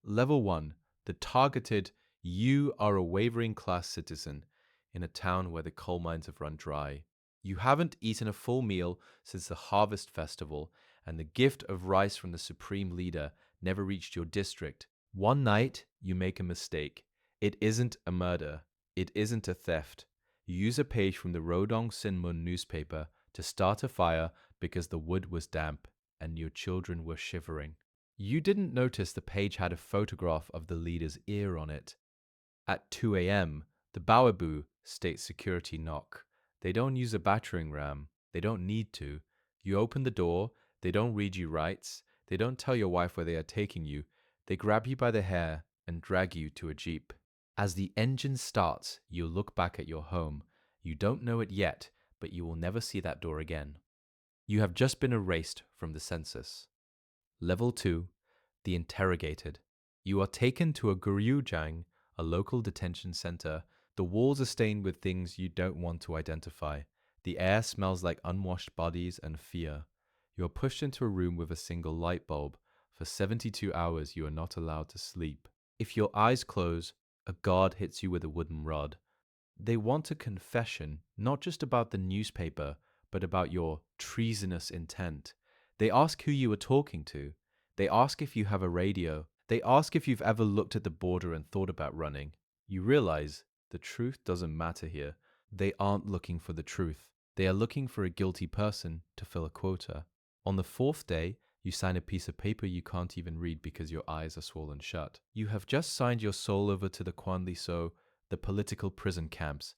Level 1. The targeted, you are a wavering class citizen in a town where the coal mines have run dry. You haven't eaten a full meal since the harvest festival, and the gift of rice from the supreme leader never reached your district. One night, you make a mistake. It isn't a murder. It isn't a theft. You use a page from the Rodong Sinmun newspaper to start a fire because the wood was damp and your children were shivering. You didn't notice the page had a photograph of the leader's ear on it. At 2 a.m., the Bawabu state security knock. They don't use a battering ram. They don't need to. You open the door. They don't read you rights. They don't tell your wife where they are taking you. They grab you by the hair and drag you to a jeep. As the engine starts, you look back at your home. You don't know it yet, but you will never see that door again. You have just been erased from the census. Level 2. The Interrogated. You are taken to a Guryujang, a local detention center. The walls are stained with things you don't want to identify. The air smells like unwashed bodies and fear. You are pushed into a room with a single light bulb. For 72 hours, you are not allowed to sleep. If your eyes close, a guard hits you with a wooden rod. They want a confession, not just about the newspaper, but about your treasonous intent. They ask who you were talking to. They ask if you have a radio. They ask if you've ever looked at the border and thought about running. You realize the truth doesn't matter here. They aren't looking for the truth. They are looking for a guilty person to fill a quota. On the fourth day, you sign a piece of paper you can't even read because your eyes are swollen shut. You have just signed your soul over to the Kwanliso, the political prison camps.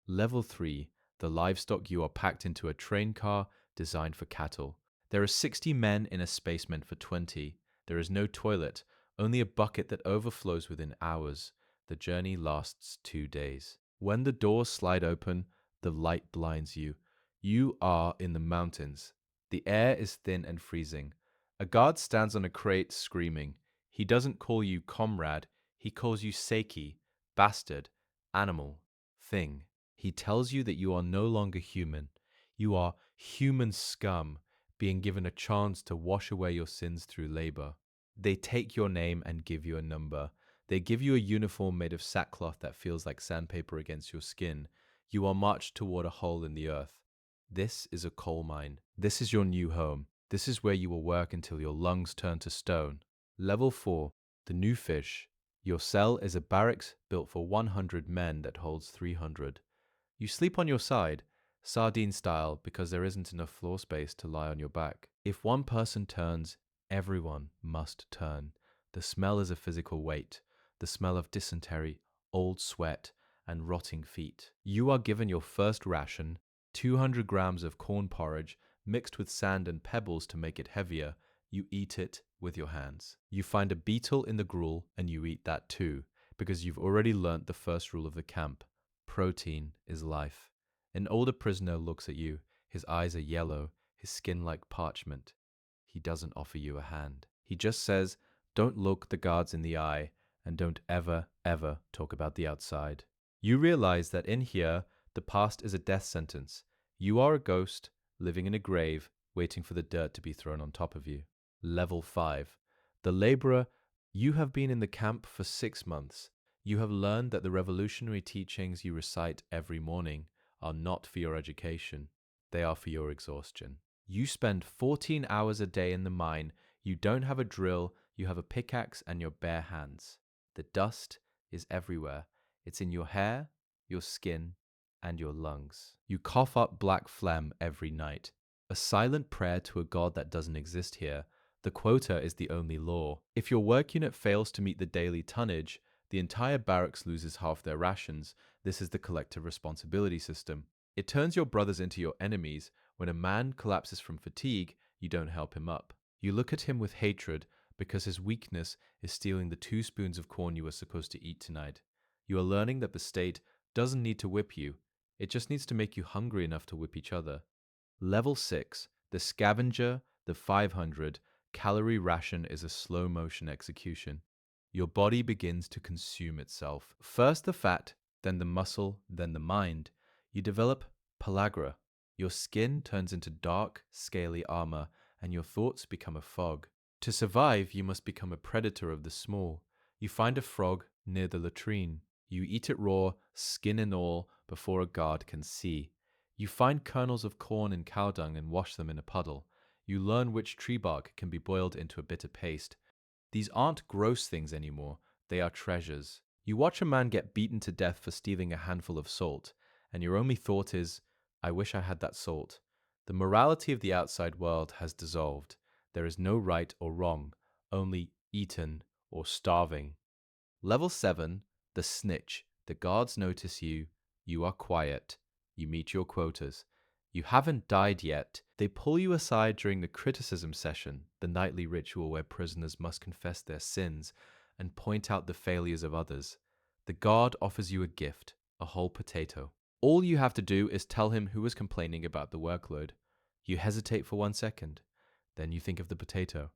Level 3. The livestock. You are packed into a train car designed for cattle. There are 60 men in a space meant for 20. There is no toilet, only a bucket that overflows within hours. The journey lasts 2 days. When the doors slide open, the light blinds you. You are in the mountains. The air is thin and freezing. A guard stands on a crate screaming. He doesn't call you comrade, he calls you Seiki, bastard, animal, thing. He tells you that you are no longer human. You are human scum, being given a chance to wash away your sins through labor. They take your name and give you a number. They give you a uniform made of sackcloth that feels like sandpaper against your skin. You are marched toward a hole in the earth. This is a coal mine. This is your new home. This is where you will work until your lungs turn to stone. Level 4. The New Fish. Your cell is a barracks built for 100 men that holds 300. You sleep on your side, sardine style, because there isn't enough floor space to lie on your back. If one person turns, everyone must turn. The smell is a physical weight. The smell of dysentery, old sweat, and rotting feet. You are given your first ration, 200 grams of corn porridge mixed with sand and pebbles to make it heavier. You eat it with your hands. You find a beetle in the gruel and you eat that too, because you've already learnt the first rule of the camp. Protein is life. An older prisoner looks at you. His eyes are yellow, his skin like parchment. He doesn't offer you a hand. He just says, don't look the guards in the eye and don't ever, ever talk about the outside. You realize that in here, the past is a death sentence. You are a ghost living in a grave, waiting for the dirt to be thrown on top of you. Level 5. The laborer. You have been in the camp for 6 months. You have learned that the revolutionary teachings you recite every morning are not for your education. They are for your exhaustion. You spend 14 hours a day in the mine. You don't have a drill. You have a pickaxe and your bare hands. The dust is everywhere. It's in your hair, your skin, and your lungs. You cough up black phlegm every night. A silent prayer to a god that doesn't exist here. The quota is the only law. If your work unit fails to meet the daily tonnage, the entire barracks loses half their rations. This is the collective responsibility system. It turns your brothers into your enemies. When a man collapses from fatigue, you don't help him up. You look at him with hatred because his weakness is stealing the 2 spoons of corn you were supposed to eat tonight. You are learning that the state doesn't need to whip you. It just needs to make you hungry enough to whip each other. Level 6. The Scavenger, the 500-calorie ration is a slow-motion execution. Your body begins to consume itself. First the fat, then the muscle, then the mind. You develop pellagra. Your skin turns into dark, scaly armor, and your thoughts become a fog. To survive, you must become a predator of the small. You find a frog near the latrine. You eat it raw, skin and all, before a guard can see. You find kernels of corn in cow dung and wash them in a puddle. You learn which tree bark can be boiled into a bitter paste. These aren't gross things anymore, they are treasures. You watch a man get beaten to death for stealing a handful of salt, and your only thought is, I wish I had that salt. The morality of the outside world has dissolved. There is no right or wrong, only eaten or starving. Level 7, the snitch. The guards notice you. You are quiet. You meet your quotas. You haven't died yet. They pull you aside during the criticism session, the nightly ritual where prisoners must confess their sins and point out the failures of others. The guard offers you a gift, a whole potato. All you have to do is tell him who is complaining about the workload. You hesitate for 1 second. Then you think of the potato.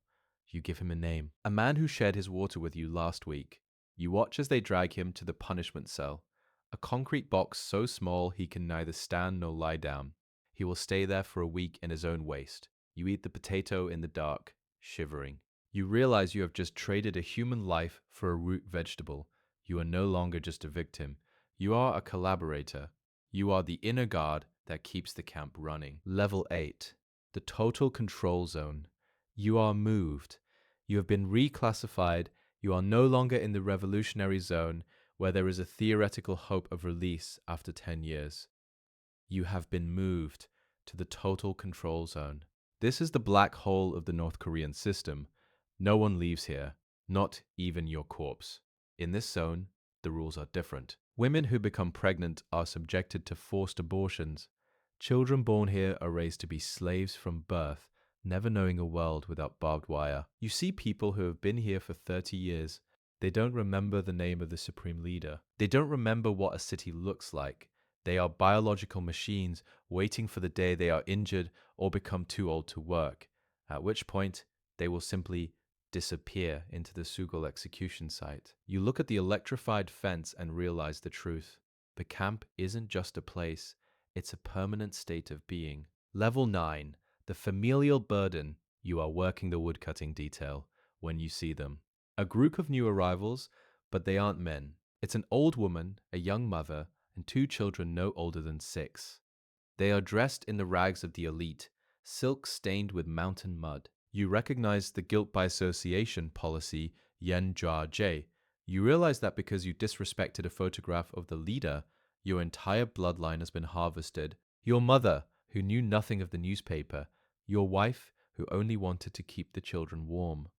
You give him a name. A man who shared his water with you last week. You watch as they drag him to the punishment cell, a concrete box so small he can neither stand nor lie down. He will stay there for a week in his own waste. You eat the potato in the dark, shivering. You realize you have just traded a human life for a root vegetable. You are no longer just a victim. You are a collaborator. You are the inner guard that keeps the camp running. Level 8. The total control zone. You are moved. You have been reclassified. You are no longer in the revolutionary zone where there is a theoretical hope of release after 10 years. You have been moved to the total control zone. This is the black hole of the North Korean system. No one leaves here, not even your corpse. In this zone, the rules are different. Women who become pregnant are subjected to forced abortions. Children born here are raised to be slaves from birth, never knowing a world without barbed wire. You see people who have been here for 30 years. They don't remember the name of the supreme leader. They don't remember what a city looks like. They are biological machines waiting for the day they are injured or become too old to work, at which point they will simply disappear into the Sugol execution site. You look at the electrified fence and realize the truth. The camp isn't just a place, it's a permanent state of being. Level 9. The familial burden. You are working the woodcutting detail when you see them. A group of new arrivals, but they aren't men. It's an old woman, a young mother, and 2 children no older than 6. They are dressed in the rags of the elite, silk stained with mountain mud. You recognize the guilt by association policy Yen Jia Jie. You realize that because you disrespected a photograph of the leader, your entire bloodline has been harvested. Your mother, who knew nothing of the newspaper. Your wife, who only wanted to keep the children warm.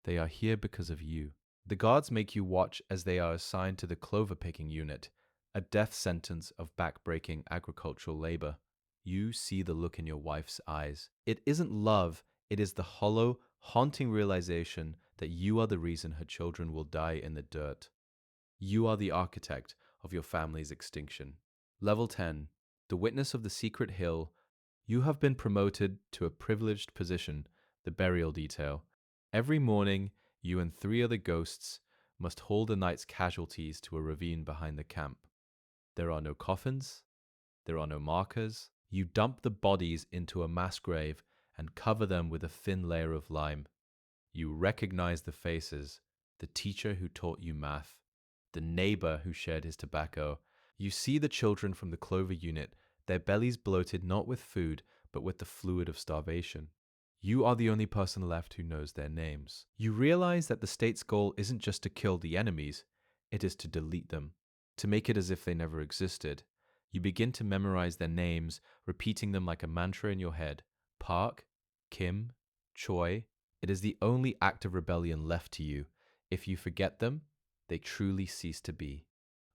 They are here because of you. The guards make you watch as they are assigned to the clover picking unit, a death sentence of back-breaking agricultural labor. You see the look in your wife's eyes. It isn't love, it is the hollow, haunting realization that you are the reason her children will die in the dirt. You are the architect of your family's extinction. Level 10. The witness of the secret hill. You have been promoted to a privileged position, the burial detail. Every morning, you and 3 other ghosts must haul the night's casualties to a ravine behind the camp. There are no coffins. There are no markers. You dump the bodies into a mass grave and cover them with a thin layer of lime. You recognize the faces, the teacher who taught you math, the neighbor who shared his tobacco. You see the children from the clover unit, their bellies bloated not with food, but with the fluid of starvation. You are the only person left who knows their names. You realize that the state's goal isn't just to kill the enemies, it is to delete them, to make it as if they never existed. You begin to memorize their names, repeating them like a mantra in your head. Park, Kim, Choi. It is the only act of rebellion left to you. If you forget them, they truly cease to be.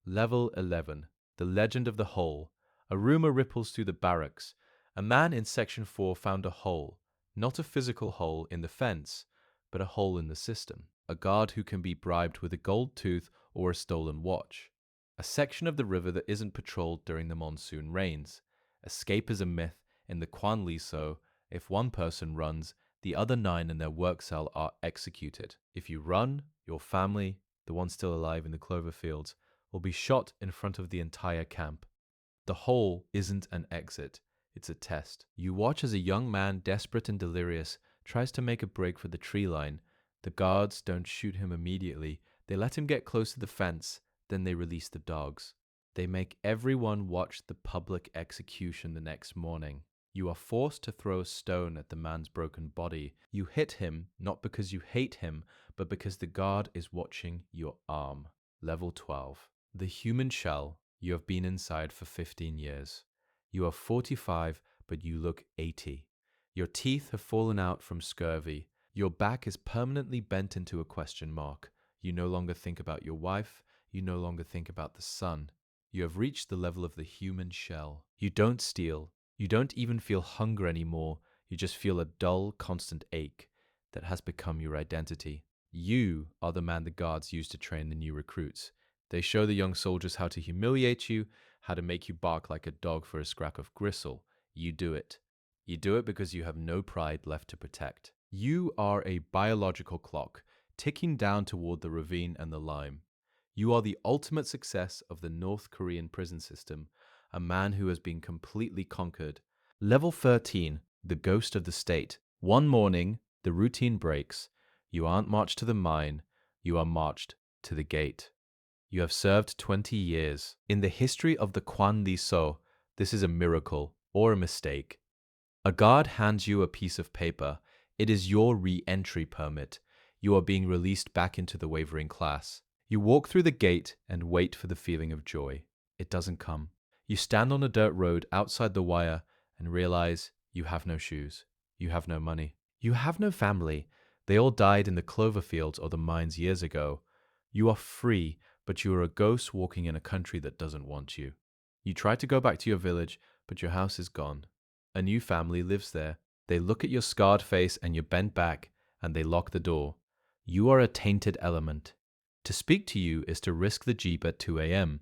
Level 11. The Legend of the Hole. A rumor ripples through the barracks. A man in Section 4 found a hole. Not a physical hole in the fence, but a hole in the system. A guard who can be bribed with a gold tooth or a stolen watch. A section of the river that isn't patrolled during the monsoon rains. Escape is a myth. In the Kwanli-so, if one person runs, the other 9 in their work cell are executed. If you run, your family, the ones still alive in the clover fields, will be shot in front of the entire camp. The hole isn't an exit, it's a test. You watch as a young man, desperate and delirious, tries to make a break for the tree line. The guards don't shoot him immediately. They let him get close to the fence, then they release the dogs. They make everyone watch the public execution the next morning. You are forced to throw a stone at the man's broken body. You hit him not because you hate him, but because the guard is watching your arm. Level 12. The human shell. You have been inside for 15 years. You are 45, but you look 80. Your teeth have fallen out from scurvy. Your back is permanently bent into a question mark. You no longer think about your wife. You no longer think about the sun. You have reached the level of the human shell. You don't steal. You don't even feel hunger anymore. You just feel a dull, constant ache that has become your identity. You are the man the guards use to train the new recruits. They show the young soldiers how to humiliate you, how to make you bark like a dog for a scrap of gristle. You do it. You do it because you have no pride left to protect. You are a biological clock, ticking down toward the ravine and the lime. You are the ultimate success of the North Korean prison system, a man who has been completely conquered. Level 13, the ghost of the state. One morning, the routine breaks. You aren't marched to the mine, you are marched to the gate. You have served 20 years. In the history of the Kwan Li So, this is a miracle or a mistake. A guard hands you a piece of paper. It is your re-entry permit. You are being released back into the wavering class. You walk through the gate and wait for the feeling of joy. It doesn't come. You stand on a dirt road outside the wire and realize you have no shoes. You have no money. You have no family. They all died in the clover fields or the mines years ago. You are free, but you are a ghost walking in a country that doesn't want you. You try to go back to your village, but your house is gone. A new family lives there. They look at your scarred face and your bent back, and they lock the door. You are a tainted element. To speak to you is to risk the jeep at 2 a.m.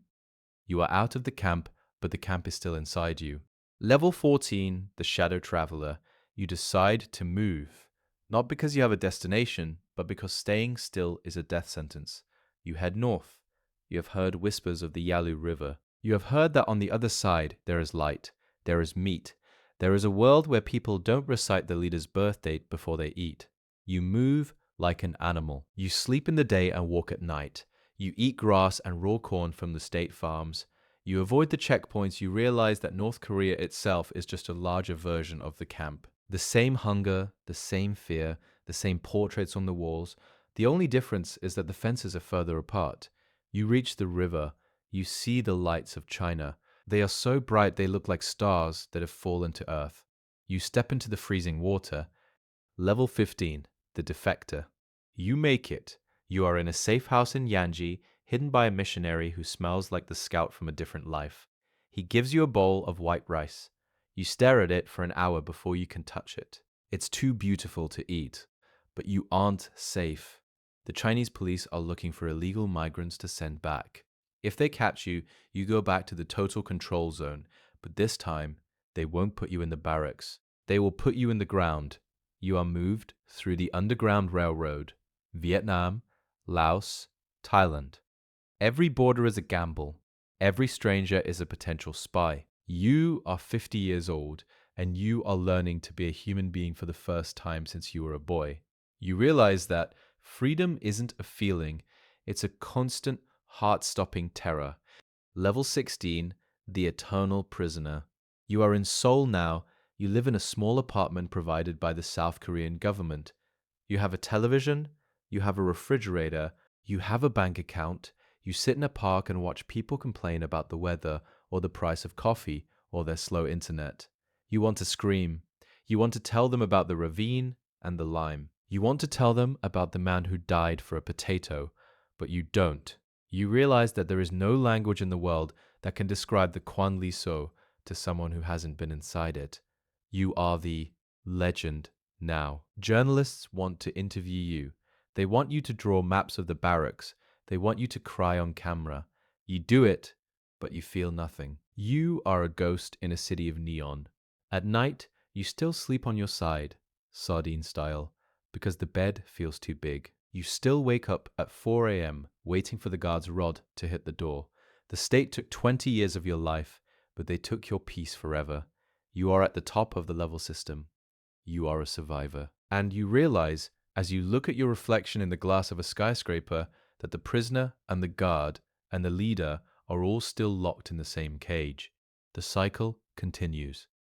You are out of the camp, but the camp is still inside you. Level 14, the Shadow Traveler. You decide to move. Not because you have a destination, but because staying still is a death sentence. You head north. You have heard whispers of the Yalu River. You have heard that on the other side there is light, there is meat. There is a world where people don't recite the leader's birth date before they eat. You move like an animal. You sleep in the day and walk at night. You eat grass and raw corn from the state farms. You avoid the checkpoints. You realize that North Korea itself is just a larger version of the camp. The same hunger, the same fear, the same portraits on the walls. The only difference is that the fences are further apart. You reach the river. You see the lights of China. They are so bright they look like stars that have fallen to earth. You step into the freezing water. Level 15, the defector. You make it. You are in a safe house in Yanji, hidden by a missionary who smells like the scout from a different life. He gives you a bowl of white rice. You stare at it for an hour before you can touch it. It's too beautiful to eat, but you aren't safe. The Chinese police are looking for illegal migrants to send back. If they catch you, you go back to the total control zone, but this time, they won't put you in the barracks. They will put you in the ground. You are moved through the Underground Railroad, Vietnam, Laos, Thailand. Every border is a gamble. Every stranger is a potential spy. You are 50 years old, and you are learning to be a human being for the first time since you were a boy. You realize that freedom isn't a feeling, it's a constant, heart-stopping terror. Level 16, the Eternal Prisoner. You are in Seoul now. You live in a small apartment provided by the South Korean government. You have a television, you have a refrigerator, you have a bank account, you sit in a park and watch people complain about the weather or the price of coffee or their slow internet. You want to scream. You want to tell them about the ravine and the lime. You want to tell them about the man who died for a potato, but you don't. You realize that there is no language in the world that can describe the Kwan Li So to someone who hasn't been inside it. You are the legend now. Journalists want to interview you. They want you to draw maps of the barracks. They want you to cry on camera. You do it, but you feel nothing. You are a ghost in a city of neon. At night, you still sleep on your side, sardine style, because the bed feels too big. You still wake up at 4 a.m. waiting for the guard's rod to hit the door. The state took 20 years of your life, but they took your peace forever. You are at the top of the level system. You are a survivor. And you realize, as you look at your reflection in the glass of a skyscraper, that the prisoner and the guard and the leader are all still locked in the same cage. The cycle continues.